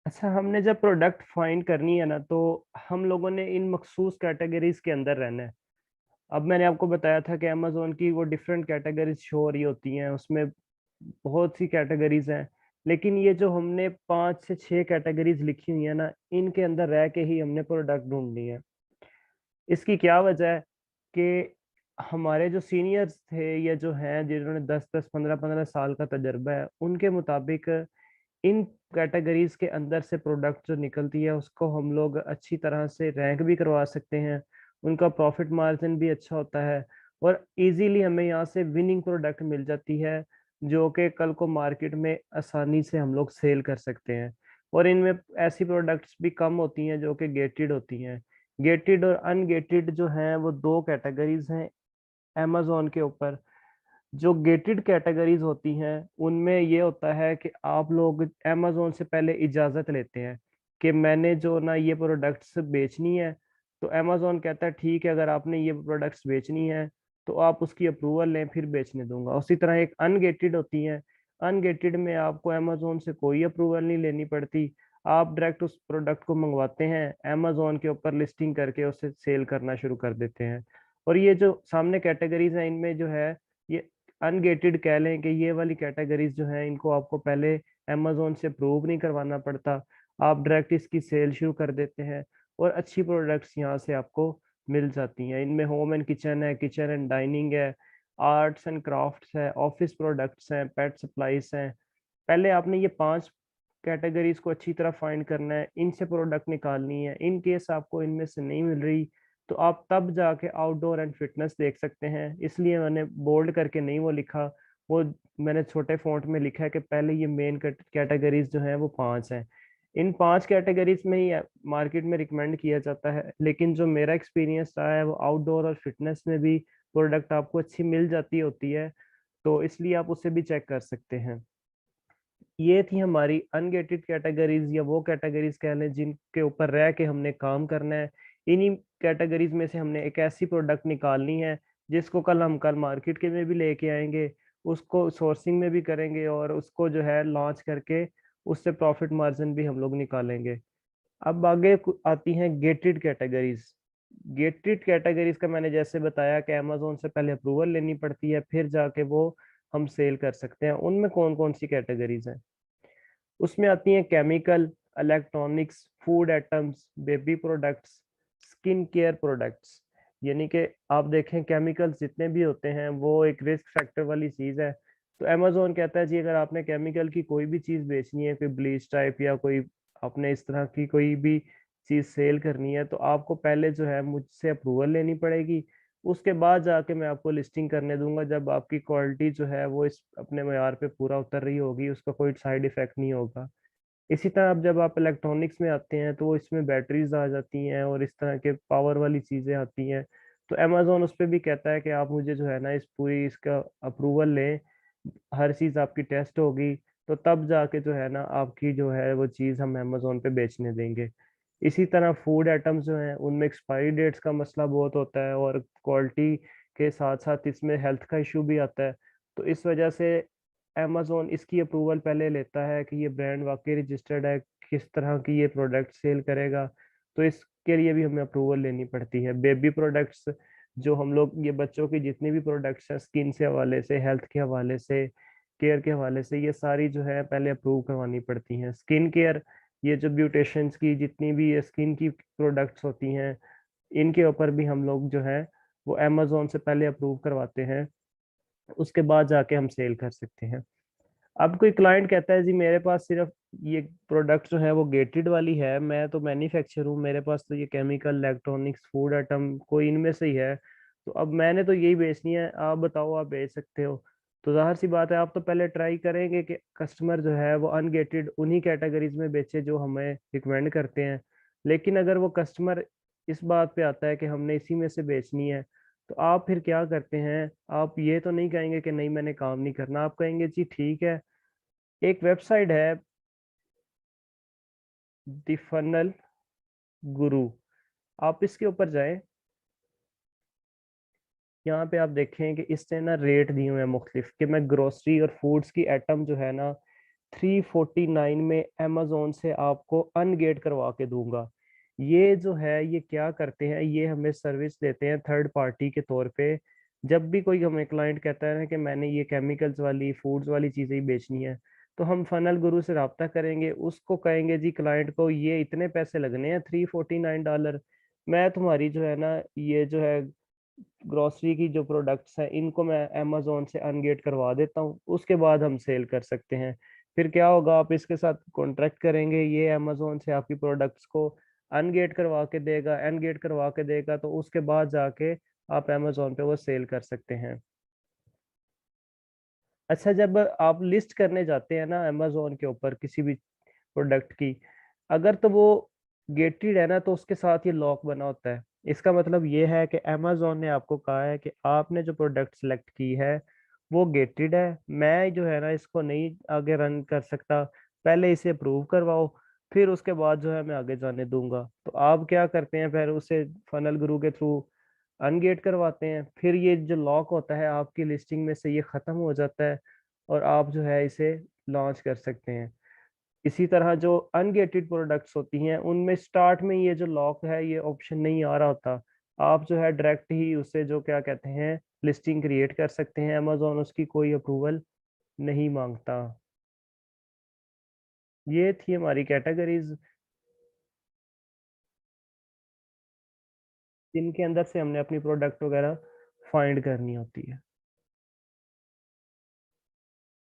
अच्छा, हमने जब प्रोडक्ट फाइंड करनी है ना, तो हम लोगों ने इन मखसूस कैटेगरीज के अंदर रहना है। अब मैंने आपको बताया था कि अमेज़न की वो डिफरेंट कैटेगरीज़ शो हो रही होती हैं, उसमें बहुत सी कैटेगरीज़ हैं। लेकिन ये जो हमने 5 से 6 कैटेगरीज़ लिखी हुई हैं ना, इनके अंदर रह के ही हमने प्रोडक्ट ढूँढनी है। इसकी क्या वजह है कि हमारे जो सीनियर्स थे या जो हैं जिन्होंने 10-10, 15-15 साल का तजुर्बा है, उनके मुताबिक इन कैटेगरीज़ के अंदर से प्रोडक्ट जो निकलती है, उसको हम लोग अच्छी तरह से रैंक भी करवा सकते हैं। उनका प्रॉफ़िट मार्जिन भी अच्छा होता है और ईज़िली हमें यहाँ से विनिंग प्रोडक्ट मिल जाती है, जो कि कल को मार्केट में आसानी से हम लोग सेल कर सकते हैं। और इनमें ऐसी प्रोडक्ट्स भी कम होती हैं जो कि गेटेड होती हैं। गेटेड और अनगेटेड जो हैं, वो 2 कैटेगरीज़ हैं अमेज़न के ऊपर। जो गेटेड कैटेगरीज़ होती हैं, उनमें ये होता है कि आप लोग अमेज़न से पहले इजाज़त लेते हैं कि मैंने जो ना ये प्रोडक्ट्स बेचनी है, तो अमेज़न कहता है ठीक है, अगर आपने ये प्रोडक्ट्स बेचनी है, तो आप उसकी अप्रूवल लें फिर बेचने दूँगा। उसी तरह एक अनगेटेड होती हैं, अनगेटेड में आपको अमेज़न से कोई अप्रूवल नहीं लेनी पड़ती। आप डायरेक्ट उस प्रोडक्ट को मँगवाते हैं, अमेज़न के ऊपर लिस्टिंग करके उसे सेल करना शुरू कर देते हैं। और ये जो सामने कैटेगरीज़ हैं, इनमें जो है ये अनगेटेड कह लें कि ये वाली कैटेगरीज़ जो हैं, इनको आपको पहले अमेज़न से प्रूव नहीं करवाना पड़ता। आप डायरेक्ट इसकी सेल शुरू कर देते हैं और अच्छी प्रोडक्ट्स यहाँ से आपको मिल जाती हैं। इनमें होम एंड किचन है, किचन एंड डाइनिंग है, आर्ट्स एंड क्राफ्ट्स है, ऑफ़िस प्रोडक्ट्स हैं, पेट सप्लाइज़ हैं। पहले आपने ये 5 कैटेगरीज़ को अच्छी तरह फाइंड करना है, इनसे प्रोडक्ट निकालनी है। इन केस आपको इनमें से नहीं मिल रही, तो आप तब जाके आउटडोर एंड फिटनेस देख सकते हैं। इसलिए मैंने बोल्ड करके नहीं वो लिखा, वो मैंने छोटे फ़ॉन्ट में लिखा है कि पहले ये मेन कैटेगरीज़ जो हैं वो 5 हैं। इन 5 कैटेगरीज़ में ही मार्केट में रिकमेंड किया जाता है, लेकिन जो मेरा एक्सपीरियंस रहा है वो आउटडोर और फिटनेस में भी प्रोडक्ट आपको अच्छी मिल जाती होती है, तो इसलिए आप उसे भी चेक कर सकते हैं। ये थी हमारी अनगेटेड कैटेगरीज़ या वो कैटेगरीज़ कह लें जिनके ऊपर रह के हमने काम करना है। इन्हीं कैटेगरीज़ में से हमने एक ऐसी प्रोडक्ट निकालनी है जिसको कल मार्केट के में भी लेके आएँगे, उसको सोर्सिंग में भी करेंगे और उसको जो है लॉन्च करके उससे प्रॉफ़िट मार्जिन भी हम लोग निकालेंगे। अब आगे आती हैं गेटेड कैटेगरीज़। गेटेड कैटेगरीज़ का मैंने जैसे बताया कि अमेज़न से पहले अप्रूवल लेनी पड़ती है, फिर जाके वो हम सेल कर सकते हैं। उनमें कौन-कौन सी कैटेगरीज़ हैं? उसमें आती हैं chemical, electronics, food items, baby products, skin care products. यानी कि आप देखें केमिकल्स जितने भी होते हैं वो एक रिस्क फैक्टर वाली चीज़ है। तो अमेज़न कहता है जी अगर आपने केमिकल की कोई भी चीज़ बेचनी है, कोई ब्लीच टाइप या कोई आपने इस तरह की कोई भी चीज़ सेल करनी है, तो आपको पहले जो है मुझसे अप्रूवल लेनी पड़ेगी। उसके बाद जाके मैं आपको लिस्टिंग करने दूँगा जब आपकी क्वालिटी जो है वो इस अपने मयार पे पूरा उतर रही होगी, उसका कोई साइड इफ़ेक्ट नहीं होगा। इसी तरह अब जब आप इलेक्ट्रॉनिक्स में आते हैं, तो इसमें बैटरीज़ आ जाती हैं और इस तरह के पावर वाली चीज़ें आती हैं। तो अमेज़न उसपे भी कहता है कि आप मुझे जो है ना इस पूरी इसका अप्रूवल लें, हर चीज़ आपकी टेस्ट होगी, तो तब जाके जो है ना आपकी जो है वो चीज़ हम अमेज़न पे बेचने देंगे। इसी तरह फूड आइटम्स जो हैं, उनमें एक्सपायरी डेट्स का मसला बहुत होता है और क्वालिटी के साथ-साथ इसमें हेल्थ का इश्यू भी आता है। तो इस वजह से अमेज़न इसकी अप्रूवल पहले लेता है कि ये ब्रांड वाक़ई रजिस्टर्ड है, किस तरह की ये प्रोडक्ट सेल करेगा, तो इसके लिए भी हमें अप्रूवल लेनी पड़ती है। बेबी प्रोडक्ट्स जो हम लोग ये बच्चों की जितनी भी प्रोडक्ट्स हैं स्किन से हवाले से, हेल्थ के हवाले से, केयर के हवाले से, ये सारी जो है पहले अप्रूव करवानी पड़ती हैं। स्किन केयर ये जो ब्यूटिशियंस की जितनी भी ये स्किन की प्रोडक्ट्स होती हैं, इनके ऊपर भी हम लोग जो है वो अमेज़न से पहले अप्रूव करवाते हैं, उसके बाद जाके हम सेल कर सकते हैं। अब कोई क्लाइंट कहता है जी मेरे पास सिर्फ़ ये प्रोडक्ट जो है वो गेटेड वाली है, मैं तो मैन्युफैक्चरर हूँ, मेरे पास तो ये केमिकल, इलेक्ट्रॉनिक्स, फूड आइटम कोई इनमें से ही है, तो अब मैंने तो यही बेचनी है, आप बताओ आप बेच सकते हो। तो ज़ाहिर-सी बात है आप तो पहले ट्राई करेंगे कि कस्टमर जो है वो अनगेटेड उन्हीं कैटेगरीज़ में बेचे जो हमें रिकमेंड करते हैं। लेकिन अगर वो कस्टमर इस बात पे आता है कि हमने इसी में से बेचनी है, तो आप फिर क्या करते हैं, आप ये तो नहीं कहेंगे कि नहीं मैंने काम नहीं करना, आप कहेंगे जी ठीक है, एक वेबसाइट है द फनल गुरु, आप इसके ऊपर जाएँ, यहाँ पे आप देखें कि इसने ना रेट दिए हुए हैं मुख्तलिफ कि मैं ग्रोसरी और फूड्स की आइटम जो है ना 349 में अमेज़न से आपको अनगेट करवा के दूँगा। ये जो है ये क्या करते हैं, ये हमें सर्विस देते हैं थर्ड पार्टी के तौर पे। जब भी कोई हमें क्लाइंट कहता है ना कि मैंने ये केमिकल्स वाली, फूड्स वाली चीज़ें ही बेचनी है, तो हम फ़नल गुरु से राब्ता करेंगे, उसको कहेंगे जी क्लाइंट को ये इतने पैसे लगने हैं $349, मैं तुम्हारी जो है ना ये जो है ग्रोसरी की जो प्रोडक्ट्स हैं इनको मैं अमेज़न से अनगेट करवा देता हूँ, उसके बाद हम सेल कर सकते हैं। फिर क्या होगा, आप इसके साथ कॉन्ट्रैक्ट करेंगे, ये अमेज़न से आपकी प्रोडक्ट्स को अनगेट करवा के देगा तो उसके बाद जाके आप अमेज़न पे वो सेल कर सकते हैं। अच्छा, जब आप लिस्ट करने जाते हैं ना अमेज़न के ऊपर किसी भी प्रोडक्ट की, अगर तो वो गेटेड है ना तो उसके साथ ये लॉक बना होता है। इसका मतलब ये है कि अमेज़न ने आपको कहा है कि आपने जो प्रोडक्ट सेलेक्ट की है, वो गेटेड है। मैं जो है ना इसको नहीं आगे रन कर सकता। पहले इसे अप्रूव करवाओ, फिर उसके बाद जो है मैं आगे जाने दूँगा। तो आप क्या करते हैं, फिर उसे फ़नल गुरु के थ्रू अनगेट करवाते हैं। फिर ये जो लॉक होता है आपकी लिस्टिंग में से ये ख़त्म हो जाता है और आप जो है इसे लॉन्च कर सकते हैं। इसी तरह जो अनगेटेड प्रोडक्ट्स होती हैं, उनमें स्टार्ट में ये जो लॉक है, ये ऑप्शन नहीं आ रहा होता। आप जो है डायरेक्ट ही उससे जो क्या कहते हैं, लिस्टिंग क्रिएट कर सकते हैं, अमेज़न उसकी कोई अप्रूवल नहीं माँगता। ये थी हमारी कैटेगरीज़, जिनके अंदर से हमने अपनी प्रोडक्ट वगैरह फाइंड करनी होती है।